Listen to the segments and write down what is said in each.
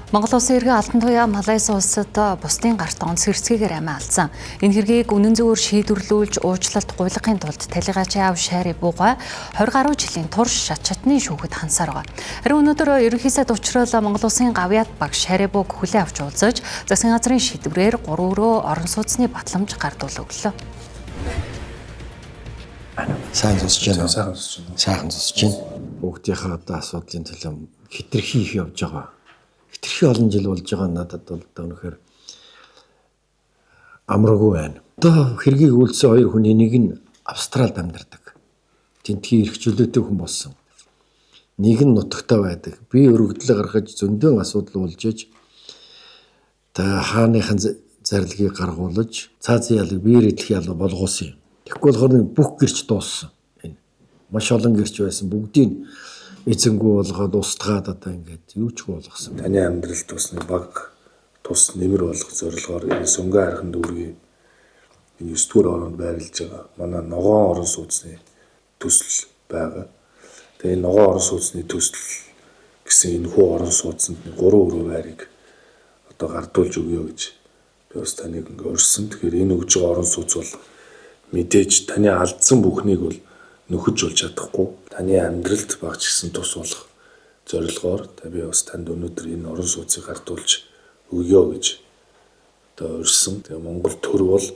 Монгол улсын иргэн Алтан туяа Малайз улсад бусдын гарт онц хэрцгийгээр амиа алдсан. Энэ хэргийг үнэн зөвөөр шийдвэрлүүлж уучлалт гуйлагын тулд талигачийн аав Шари Буга 20 гаруй жилийн турш шат шатны шүүхэд хансаар байгаа. Харин өнөөдөр ерөнхий сайд учрал Монгол улсын гавьяат баг Шари Буг хүлээн авч уулзаж засгийн газрын шийдвэрээр 3 өрөө орон сууцны батламж гардуул өглөө. Сайн сонсож байна. Сайхан сонсож байна. Бүгдийнхээ одоо асуудлын төлөө хитрхи их явж байгаа. Хитрхи олон жил болж байгаа надад бол өнөхөр амаргүй байна. Одоо хэргийг үйлдсэн хоёр хүний нэг нь Австралид амьдардаг. Тэнтгий эрхчлөөтэй хүн болсон. Нэг нь нутагтаа байдаг. Би өргөдлөө гаргаж зөндөн асуудал уулж иж хааныхын зарилгийг гаргуулж цаазын ялыг биеэр идэх ял болгоосон юм. Тэгэхгүй болохоор бүх гэрч дууссан. Энэ маш олон гэрч байсан. Бүгдийг эзэнгүү болгоод устгаад одоо ингээд юу ч болгосон. Таны амьдрал тусны баг тус нэмэр болох зорилгоор энэ сүнгээ хархан дүүргийн энэ 9 дугаар орнд байрлаж байгаа. Манай ногоон орон сууцны төсөл байгаа. Тэгээ энэ ногоон орон сууцны төсөл гэсэн энэ хүү орон сууцанд 3 өрөө байрыг одоо гардуулж өгье гэж би бас таныг ингээд урьсан. Тэгэхээр энэ өгж байгаа орон сууц бол мэдээж таны алдсан бүхнийг бол нөхөж болж чадахгүй. Таны амьдралд багч гисэн тус болох зорилгоор би бас танд өнөөдөр энэ орон сууцыг гардуулж өгье гэж одоо урьсан. Тэгээ Монгол төр бол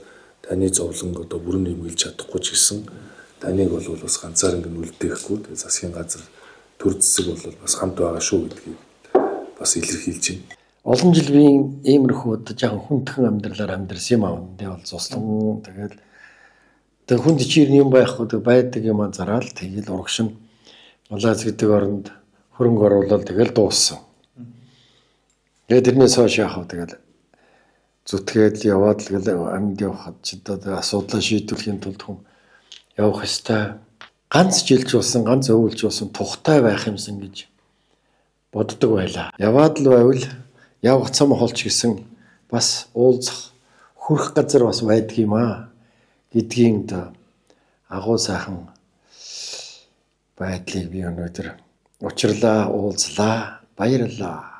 таны зовлон одоо бүрэн нэмгэлж чадахгүй ч гэсэн таныг бол бас ганцаар ингэ үлдээхгүй. Тэгээ засгийн газар төр зэсэг бол бас хамт байгаа шүү гэдгийг бас илэрхийлж байна. Олон жил би иймэрхүү одоо жоохон хүндхэн амьдралаар амьдэрсэн юм аа. Эндээ бол зослон тэгээд хүнд чир юм байхгүй байдаг юм зараал тэгэл урагшин Малайз гэдэг оронд хөрөнгө оруулаад тэгэл дууссан. Тэгээд тэрнээс хойш яах вэ тэгэл зүтгээд яваад л амьд явхад ч одоо асуудлаа шийдвэрлэхийн тулд хүн явах ёстой. Ганц жилч болсон, ганц өвөлж болсон тухтай байх юмсан гэж боддог байлаа. Яваад л байвал явах цам холч гэсэн бас уулзах хүрх газар бас байдаг юм аа гэдгийн агуу сайхан байдлыг би өнөөдөр учрлаа, уулзлаа, баярлалаа.